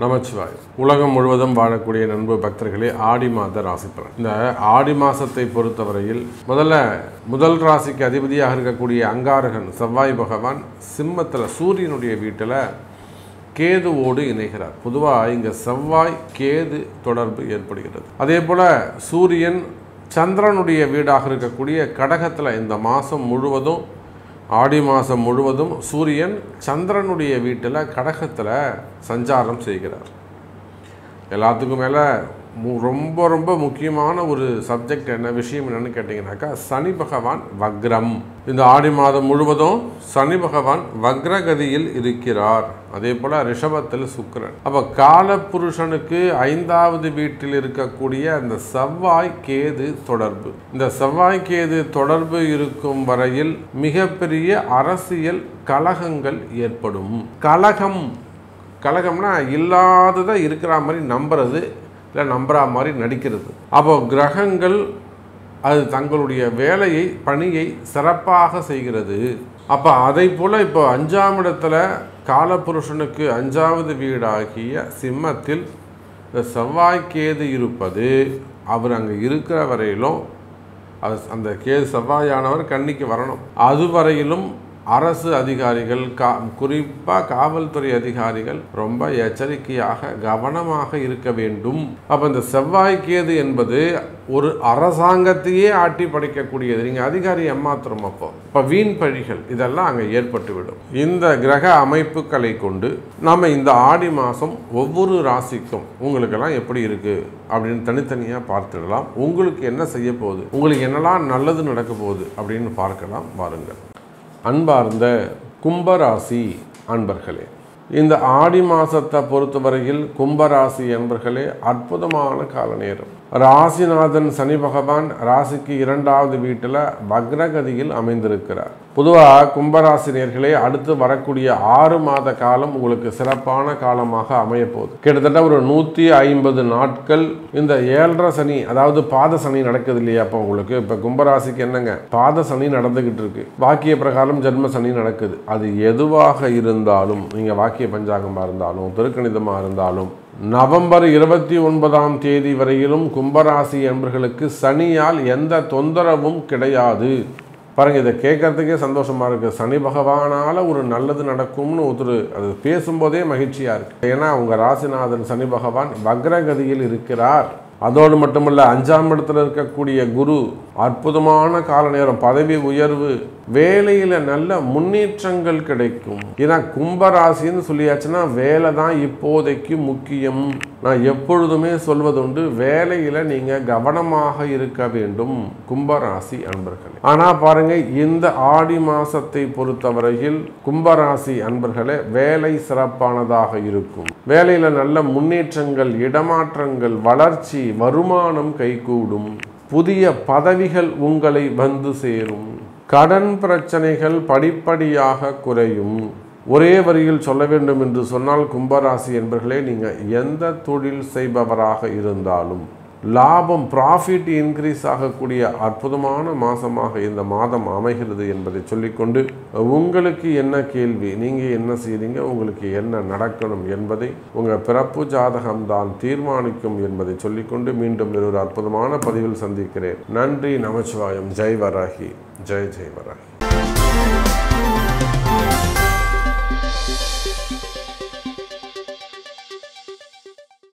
நமச்சிவாய். உலகம் முழுவதும் வாழக்கூடிய நண்பு பக்தர்களே, ஆடி மாத ராசி பலன். இந்த ஆடி மாசத்தை பொறுத்தவரையில் முதல் ராசிக்கு அதிபதியாக இருக்கக்கூடிய அங்காரகன் செவ்வாய் பகவான் சிம்மத்தில் சூரியனுடைய வீட்டில் கேதுவோடு இணைகிறார். பொதுவாக இங்கே செவ்வாய் கேது தொடர்பு ஏற்படுகிறது. அதே போல் சூரியன் சந்திரனுடைய வீடாக இருக்கக்கூடிய கடகத்தில் இந்த மாதம் முழுவதும் ஆடி மாதம் முழுவதும் சூரியன் சந்திரனுடைய வீட்டில் கடகத்தில் சஞ்சாரம் செய்கிறார். எல்லாத்துக்கும் மேலே ரொம்ப ரொம்ப முக்கியமான ஒரு சப்ஜெக்ட் விஷயம் என்னன்னு கேட்டிங்கனாக்கா, சனி பகவான் வக்ரம். இந்த ஆடி மாதம் முழுவதும் சனி பகவான் வக்ரகதியில் இருக்கிறார். அதே போல் ரிஷபத்தில் சுக்கிரன். அப்போ காலபுருஷனுக்கு 5வது வீட்டில் இருக்கக்கூடிய அந்த செவ்வாய் கேது தொடர்பு. இந்த செவ்வாய் கேது தொடர்பு இருக்கும் வரையில் மிகப்பெரிய அரசியல் கலகங்கள் ஏற்படும். கலகம்னா இல்லாததை இருக்கிற மாதிரி நம்புறது, இல்லை நம்புற மாதிரி நடிக்கிறது. அப்போ கிரகங்கள் அது தங்களுடைய பணியை சிறப்பாக செய்கிறது. அப்போ அதை போல் இப்போ 5ஆம் இடத்துல காலபுருஷனுக்கு 5வது வீடாகிய சிம்மத்தில் செவ்வாய்க்கேது இருப்பது, அவர் அங்கே இருக்கிற வரையிலும் அந்த கேது செவ்வாயானவர் கன்னிக்கு வரணும். அதுவரையிலும் அரசு அதிகாரிகள், குறிப்பாக காவல்துறை அதிகாரிகள் ரொம்ப எச்சரிக்கையாக கவனமாக இருக்க வேண்டும். அப்போ இந்த செவ்வாய்க்கேது என்பது ஒரு அரசாங்கத்தையே ஆட்டி படைக்கக்கூடியது. நீங்கள் அதிகாரி ஏமாத்திரம் இப்போ வீண் பழிகள் இதெல்லாம் அங்கே ஏற்பட்டுவிடும். இந்த கிரக அமைப்புகளை கொண்டு நாம் இந்த ஆடி மாதம் ஒவ்வொரு ராசிக்கும் உங்களுக்கெல்லாம் எப்படி இருக்குது அப்படின்னு தனித்தனியாக பார்த்துடலாம். உங்களுக்கு என்ன செய்ய போகுது, உங்களுக்கு என்னெல்லாம் நல்லது நடக்க போகுது அப்படின்னு பார்க்கலாம். வாருங்கள். அன்பார்ந்த கும்பராசி அன்பர்களே, இந்த ஆடி மாதத்தை பொறுத்தவரையில் கும்பராசி அன்பர்களே அற்புதமான கால நேரம். ராசிநாதன் சனி பகவான் ராசிக்கு 2வது வீட்டில் வக்ரகதியில் அமைந்திருக்கிறார். பொதுவாக கும்பராசினியர்களே அடுத்து வரக்கூடிய 6 மாத காலம் உங்களுக்கு சிறப்பான காலமாக அமையப்போகுது. கிட்டத்தட்ட ஒரு 150 நாட்கள் இந்த 7.5 சனி, அதாவது பாத சனி நடக்குது இல்லையா? அப்போ உங்களுக்கு இப்போ கும்பராசிக்கு என்னங்க, பாத சனி நடந்துகிட்டு இருக்கு. வாக்கிய பிரகாரம் ஜென்ம சனி நடக்குது. அது எதுவாக இருந்தாலும், நீங்கள் வாக்கிய பஞ்சாங்கமாக இருந்தாலும் திருக்கணிதமாக இருந்தாலும், நவம்பர் 29ஆம் தேதி வரையிலும் கும்பராசி என்பர்களுக்கு சனியால் எந்த தொந்தரவும் கிடையாது. பாருங்க, இதை கேட்கறதுக்கே சந்தோஷமா இருக்கு. சனி பகவானால ஒரு நல்லது நடக்கும்னு அது பேசும்போதே மகிழ்ச்சியா இருக்கு. ஏன்னா உங்க ராசிநாதன் சனி பகவான் வக்ரகதியில் இருக்கிறார். அதோடு மட்டுமல்ல, 5ஆம் இடத்துல இருக்கக்கூடிய குரு அற்புதமான கால நேரம், பதவி உயர்வு, வேலையில் நல்ல முன்னேற்றங்கள் கிடைக்கும். ஏன்னா கும்பராசின்னு சொல்லியாச்சுன்னா வேலை தான் இப்போதைக்கு முக்கியம். நான் எப்பொழுதுமே சொல்வதுண்டு, வேலையில் நீங்கள் கவனமாக இருக்க வேண்டும் கும்பராசி அன்பர்களே. ஆனால் பாருங்க, இந்த ஆடி மாசத்தை பொறுத்தவரையில் கும்பராசி அன்பர்களே வேலை சிறப்பானதாக இருக்கும். வேலையில் நல்ல முன்னேற்றங்கள், இடமாற்றங்கள், வளர்ச்சி, வருமானம் கைகூடும். புதிய பதவிகள் உங்களை வந்து சேரும். கடன் பிரச்சனைகள் படிப்படியாக குறையும். ஒரே வரியில் சொல்ல வேண்டும் என்று சொன்னால், கும்பராசி என்பர்களே, நீங்கள் எந்த தொழில் செய்பவராக இருந்தாலும் லாபம், ப்ராஃபிட் இன்க்ரீஸ் ஆகக்கூடிய அற்புதமான மாதமாக இந்த மாதம் அமைகிறது என்பதை சொல்லிக்கொண்டு, உங்களுக்கு என்ன கேள்வி, நீங்கள் என்ன செய்றீங்க, உங்களுக்கு என்ன நடக்கணும் என்பதை உங்கள் பிறப்பு ஜாதகம்தான் தீர்மானிக்கும் என்பதை சொல்லிக்கொண்டு மீண்டும் ஒரு அற்புதமான பதிவில் சந்திக்கிறேன். நன்றி, நமச்சிவாயம். ஜெய் வராகி, ஜெய் ஜெய் வராகி.